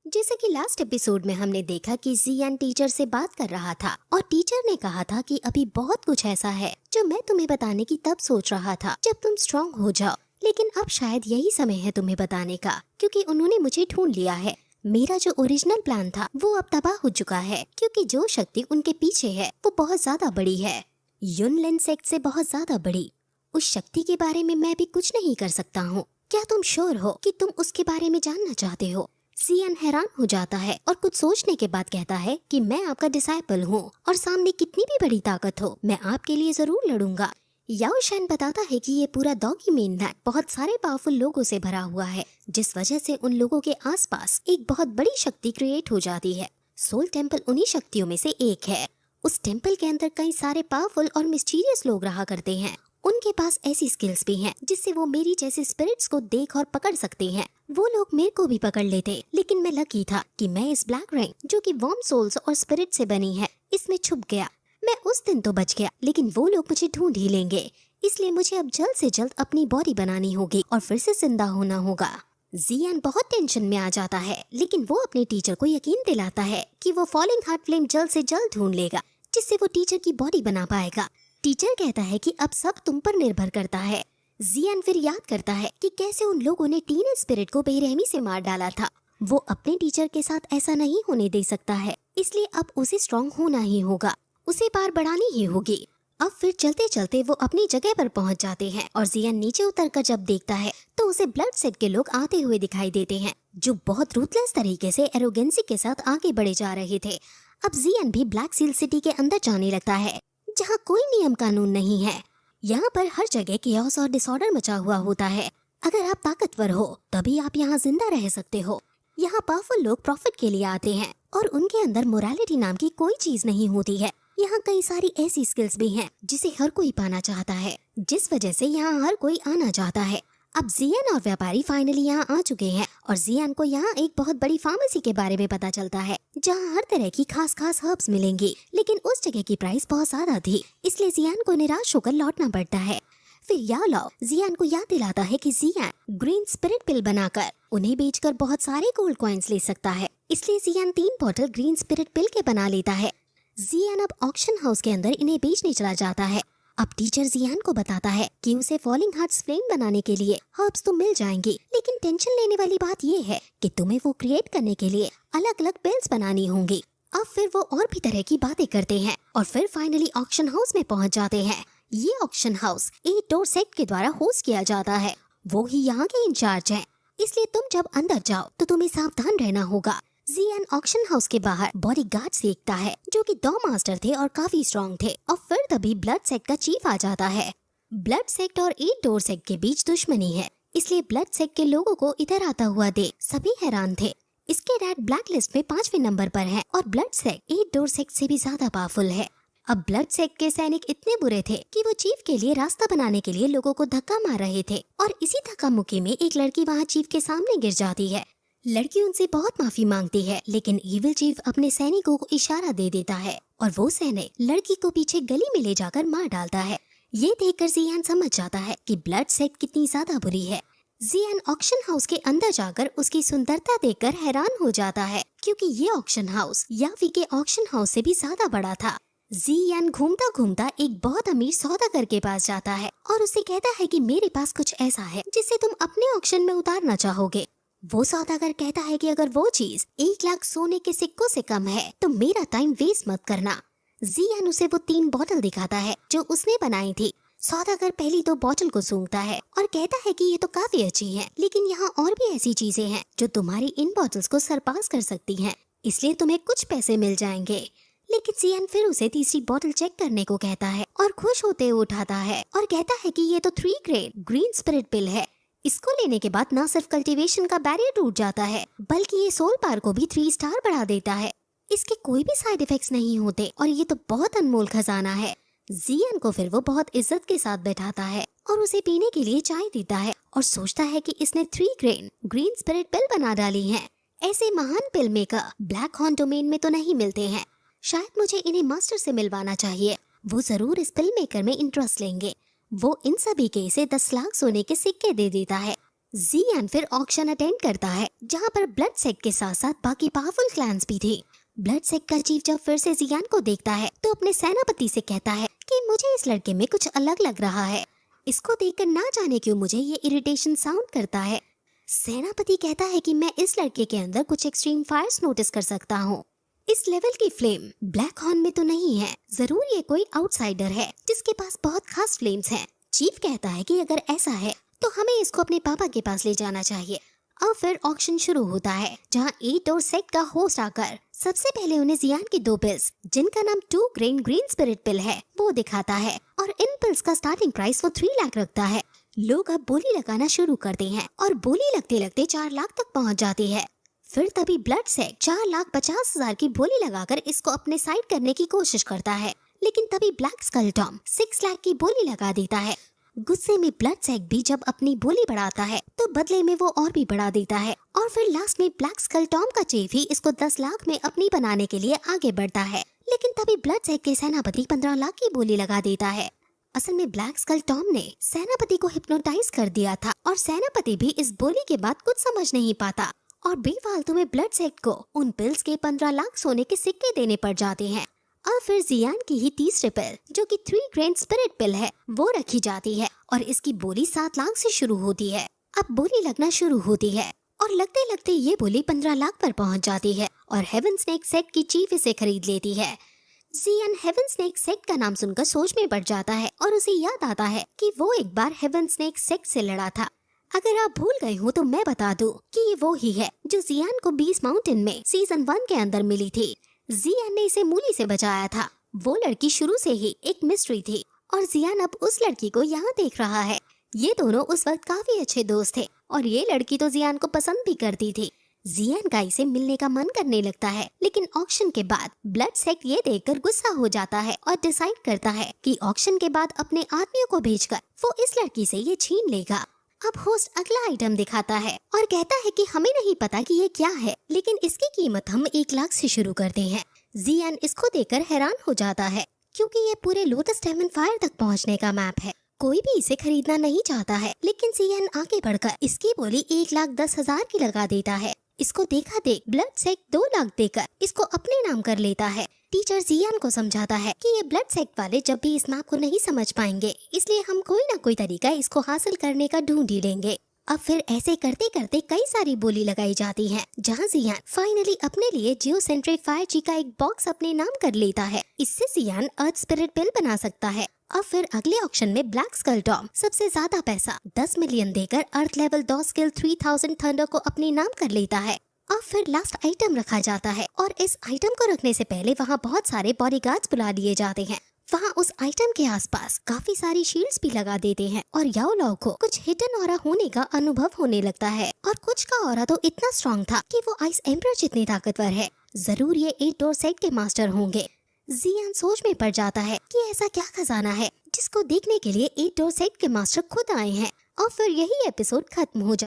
जैसे कि last episode में हमने देखा कि जियान टीचर से बात कर रहा था और टीचर ने कहा था कि अभी बहुत कुछ ऐसा है जो मैं तुम्हें बताने की तब सोच रहा था जब तुम स्ट्रॉन्ग हो जाओ, लेकिन अब शायद यही समय है तुम्हें बताने का, क्योंकि उन्होंने मुझे ढूंढ लिया है। मेरा जो ओरिजिनल प्लान था वो अब तबाह हो चुका है, क्योंकि जो शक्ति उनके पीछे है वो बहुत ज्यादा बड़ी है, युनलिन सेक्ट से बहुत ज्यादा बड़ी। उस शक्ति के बारे में मैं भी कुछ नहीं कर सकता हूँ। क्या तुम श्योर हो कि तुम उसके बारे में जानना चाहते हो? जियान हैरान हो जाता है और कुछ सोचने के बाद कहता है कि मैं आपका डिसाइपल हूँ और सामने कितनी भी बड़ी ताकत हो मैं आपके लिए जरूर लड़ूंगा। याओ शैन बताता है कि ये पूरा डॉगी मेनलैंड बहुत सारे पावरफुल लोगों से भरा हुआ है, जिस वजह से उन लोगों के आसपास एक बहुत बड़ी शक्ति क्रिएट हो जाती है। सोल टेम्पल उन्हीं शक्तियों में से एक है। उस टेम्पल के अंदर कई सारे पावरफुल और मिस्टीरियस लोग रहा करते हैं। उनके पास ऐसी स्किल्स भी हैं जिससे वो मेरी जैसे स्पिरिट्स को देख और पकड़ सकते हैं। वो लोग मेरे को भी पकड़ लेते, लेकिन मैं लकी था कि मैं इस ब्लैक रिंग जो कि वार्म सोल्स और स्पिरिट से बनी है इसमें छुप गया। मैं उस दिन तो बच गया, लेकिन वो लोग मुझे ढूंढ ही लेंगे, इसलिए मुझे अब जल्द से जल्द अपनी बॉडी बनानी होगी और फिर से जिंदा होना होगा। जियान बहुत टेंशन में आ जाता है, लेकिन वो अपने टीचर को यकीन दिलाता है कि वो फॉलिंग हार्ट फ्लेम जल्द से जल्द ढूंढ लेगा, जिससे वो टीचर की बॉडी बना पाएगा। टीचर कहता है कि अब सब तुम पर निर्भर करता है। जियान फिर याद करता है कि कैसे उन लोगों ने टीनेज स्पिरिट को बेरहमी से मार डाला था। वो अपने टीचर के साथ ऐसा नहीं होने दे सकता है, इसलिए अब उसे स्ट्रॉन्ग होना ही होगा, उसे पार बढ़ानी ही होगी। अब फिर चलते चलते वो अपनी जगह पर पहुंच जाते हैं और जियान नीचे उतरकर जब देखता है तो उसे ब्लड सेट के लोग आते हुए दिखाई देते हैं, जो बहुत रूथलेस तरीके से एरोगेंसी के साथ आगे बढ़े जा रहे थे। अब जियान भी ब्लैक सील सिटी के अंदर जाने लगता है, जहाँ कोई नियम कानून नहीं है। यहाँ पर हर जगह केओस और डिसऑर्डर मचा हुआ होता है। अगर आप ताकतवर हो तभी आप यहाँ जिंदा रह सकते हो। यहाँ पावरफुल लोग प्रॉफिट के लिए आते हैं और उनके अंदर मोरालिटी नाम की कोई चीज नहीं होती है। यहाँ कई सारी ऐसी स्किल्स भी हैं जिसे हर कोई पाना चाहता है, जिस वजह से यहाँ हर कोई आना चाहता है। अब जियान और व्यापारी फाइनली यहाँ आ चुके हैं और जियान को यहाँ एक बहुत बड़ी फार्मेसी के बारे में पता चलता है, जहाँ हर तरह की खास खास हर्ब्स मिलेंगी, लेकिन उस जगह की प्राइस बहुत ज्यादा थी, इसलिए जियान को निराश होकर लौटना पड़ता है। फिर याओ लाओ जियान को याद दिलाता है कि जियान ग्रीन स्पिरिट पिल बनाकर उन्हें बेचकर बहुत सारे गोल्ड कॉइन्स ले सकता है, इसलिए जियान 3 बॉटल ग्रीन स्पिरिट पिल के बना लेता है। जियान अब ऑक्शन हाउस के अंदर इन्हें बेचने चला जाता है। अब टीचर जियान को बताता है कि उसे फॉलिंग हार्ट्स फ्लेम बनाने के लिए हर्ब्स तो मिल जाएंगी, लेकिन टेंशन लेने वाली बात ये है कि तुम्हें वो क्रिएट करने के लिए अलग अलग पिल्स बनानी होंगी। अब फिर वो और भी तरह की बातें करते हैं और फिर फाइनली ऑक्शन हाउस में पहुंच जाते हैं। ये ऑक्शन हाउस 8 डोर सेट के द्वारा होस्ट किया जाता है। वो ही यहाँ के इंचार्ज हैं, इसलिए तुम जब अंदर जाओ तो तुम्हें सावधान रहना होगा। जियान ऑक्शन हाउस के बाहर बॉडीगार्ड्स देखता है जो कि 2 मास्टर थे और काफी स्ट्रॉन्ग थे, और फिर तभी ब्लड सेक्ट का चीफ आ जाता है। ब्लड सेक्ट और 8 डोर सेक्ट के बीच दुश्मनी है, इसलिए ब्लड सेक्ट के लोगों को इधर आता हुआ देख सभी हैरान थे। इसके डैड ब्लैक लिस्ट में 5वें नंबर पर है और ब्लड सेक्ट 8 डोर सेक्ट से भी ज्यादा पावरफुल है। अब ब्लड सेक्ट के सैनिक इतने बुरे थे कि वो चीफ के लिए रास्ता बनाने के लिए लोगों को धक्का मार रहे थे, और इसी धक्का मुक्की में एक लड़की वहाँ चीफ के सामने गिर जाती है। लड़की उनसे बहुत माफी मांगती है, लेकिन इविल चीफ अपने सैनिकों को इशारा दे देता है और वो सैनिक लड़की को पीछे गली में ले जाकर मार डालता है। ये देखकर जियान समझ जाता है कि ब्लड सेक्ट कितनी ज्यादा बुरी है। जियान ऑक्शन हाउस के अंदर जाकर उसकी सुंदरता देखकर हैरान हो जाता है, क्योंकि ये ऑक्शन हाउस यावी के ऑक्शन हाउस से भी ज्यादा बड़ा था। जियान घूमता घूमता एक बहुत अमीर सौदागर के पास जाता है और उसे कहता है कि मेरे पास कुछ ऐसा है जिसे तुम अपने ऑक्शन में उतारना चाहोगे। वो सौदागर कहता है कि अगर वो चीज 1 लाख सोने के सिक्कों से कम है तो मेरा टाइम वेस्ट मत करना। जियान उसे वो 3 बॉटल दिखाता है जो उसने बनाई थी। सौदागर पहली 2 बॉटल को सूंघता है और कहता है कि ये तो काफी अच्छी है, लेकिन यहाँ और भी ऐसी चीजें हैं जो तुम्हारी इन बॉटल्स को सरपास कर सकती हैं, इसलिए तुम्हें कुछ पैसे मिल जाएंगे। लेकिन जियान फिर उसे तीसरी बॉटल चेक करने को कहता है और खुश होते हुए उठाता है और कहता है कि ये तो 3 ग्रेड ग्रीन स्पिरिट पिल है। इसको लेने के बाद न सिर्फ कल्टीवेशन का बैरियर टूट जाता है, बल्कि ये सोल पावर को भी 3 स्टार बढ़ा देता है। इसके कोई भी साइड इफेक्ट्स नहीं होते और ये तो बहुत अनमोल खजाना है। जियान को फिर वो बहुत इज्जत के साथ बैठाता है और उसे पीने के लिए चाय देता है और सोचता है कि इसने 3 ग्रेन ग्रीन स्पिरिट पिल बना डाली है। ऐसे महान पिल मेकर ब्लैक हॉर्न डोमेन में तो नहीं मिलते हैं। शायद मुझे इन्हें मास्टर से मिलवाना चाहिए, वो जरूर इस पिल मेकर में इंटरेस्ट लेंगे। वो इन सभी के इसे 10 लाख सोने के सिक्के दे देता है। जियान फिर ऑक्शन अटेंड करता है जहाँ पर ब्लड सेक्ट के साथ साथ बाकी पावरफुल क्लैंस भी थे। ब्लड सेक्ट का चीफ जब फिर से जियान को देखता है तो अपने सेनापति से कहता है कि मुझे इस लड़के में कुछ अलग लग रहा है। इसको देखकर ना जाने क्यों मुझे ये इरिटेशन साउंड करता है। सेनापति कहता है कि मैं इस लड़के के अंदर कुछ एक्सट्रीम फायर्स नोटिस कर सकता हूँ। इस लेवल की फ्लेम ब्लैक हॉर्न में तो नहीं है, जरूर ये कोई आउटसाइडर है जिसके पास बहुत खास फ्लेम्स हैं। चीफ कहता है कि अगर ऐसा है तो हमें इसको अपने पापा के पास ले जाना चाहिए। अब फिर ऑक्शन शुरू होता है जहाँ 8 और सेक्ट का होस्ट आकर सबसे पहले उन्हें जियान की 2 पिल्स जिनका नाम 2 ग्रेन ग्रीन स्पिरिट पिल है वो दिखाता है और इन पिल्स का स्टार्टिंग प्राइस वो 3 लाख रखता है। लोग अब बोली लगाना शुरू करते हैं और बोली लगते लगते 4 लाख तक पहुंच जाती है। फिर तभी ब्लड सेक्ट 4,50,000 की बोली लगाकर इसको अपने साइड करने की कोशिश करता है, लेकिन तभी ब्लैक स्कल टॉम 6 लाख की बोली लगा देता है। गुस्से में ब्लड सेक्ट भी जब अपनी बोली बढ़ाता है तो बदले में वो और भी बढ़ा देता है और फिर लास्ट में ब्लैक स्कल टॉम का चीफ ही इसको 10 लाख में अपनी बनाने के लिए आगे बढ़ता है। लेकिन तभी ब्लड सेक्ट के सेनापति 15 लाख की बोली लगा देता है। असल में ब्लैक स्कल टॉम ने सेनापति को हिप्नोटाइज कर दिया था और सेनापति भी इस बोली के बाद कुछ समझ नहीं पाता और बेफालतू में ब्लड सेक्ट को उन पिल्स के 15 लाख सोने के सिक्के देने पड़ जाते हैं। अब फिर जियान की ही तीसरी पिल जो कि 3 ग्रेन स्पिरिट पिल है वो रखी जाती है और इसकी बोली 7 लाख से शुरू होती है। अब बोली लगना शुरू होती है और लगते लगते ये बोली 15 लाख पर पहुंच जाती है और हेवन स्नेक सेक्ट की चीफ इसे खरीद लेती है। जियान हेवन स्नेक सेक्ट का नाम सुनकर सोच में पड़ जाता है और उसे याद आता है कि वो एक बार हेवन स्नेक सेक्ट से लड़ा था। अगर आप भूल गए हो तो मैं बता दूं कि ये वो ही है जो जियान को बीस माउंटेन में सीजन 1 के अंदर मिली थी। जियान ने इसे मूली से बचाया था। वो लड़की शुरू से ही एक मिस्ट्री थी और जियान अब उस लड़की को यहाँ देख रहा है। ये दोनों उस वक्त काफी अच्छे दोस्त थे और ये लड़की तो जियान को पसंद भी करती थी। जियान का इसे मिलने का मन करने लगता है, लेकिन ऑक्शन के बाद ब्लड सेक्ट ये देखकर गुस्सा हो जाता है और डिसाइड करता है कि ऑक्शन के बाद अपने आदमियों को भेजकर वो इस लड़की से ये छीन लेगा। अब होस्ट अगला आइटम दिखाता है और कहता है कि हमें नहीं पता कि ये क्या है, लेकिन इसकी कीमत हम 1 लाख से शुरू करते हैं। जियान इसको देखकर हैरान हो जाता है क्योंकि ये पूरे लोटस डायमंड फायर तक पहुंचने का मैप है। कोई भी इसे खरीदना नहीं चाहता है, लेकिन जियान आगे बढ़कर इसकी बोली 1,10,000 की लगा देता है। इसको देखा देख ब्लड सेक्ट 2 लाख देकर इसको अपने नाम कर लेता है। टीचर जियान को समझाता है कि ये ब्लड सेक्ट वाले जब भी इस मैप को नहीं समझ पाएंगे, इसलिए हम कोई ना कोई तरीका इसको हासिल करने का ढूंढ ही लेंगे। अब फिर ऐसे करते करते कई सारी बोली लगाई जाती हैं, जहां जियान फाइनली अपने लिए जियोसेंट्रिक फायर जी का एक बॉक्स अपने नाम कर लेता है। इससे जियान अर्थ स्पिरिट पिल बना सकता है। अब फिर अगले ऑक्शन में ब्लैक स्कल टॉम सबसे ज्यादा पैसा 10 मिलियन देकर अर्थ लेवल डॉस स्किल 3000 थंडर को अपने नाम कर लेता है। अब फिर लास्ट आइटम रखा जाता है और इस आइटम को रखने से पहले वहाँ बहुत सारे बॉडीगार्ड्स बुला लिए जाते हैं। वहाँ उस आइटम के आसपास काफी सारी शील्ड्स भी लगा देते हैं और याओ लाओ को कुछ हिडन ऑरा होने का अनुभव होने लगता है और कुछ का ऑरा तो इतना स्ट्रॉन्ग था कि वो आइस एम्पर जितने ताकतवर है। जरूर ये 8 डोर सेट के मास्टर होंगे। जियान सोच में पड़ जाता है कि ऐसा क्या खजाना है जिसको देखने के लिए 8 डोर सेट के मास्टर खुद आए हैं। और फिर यही एपिसोड खत्म हो जाता है।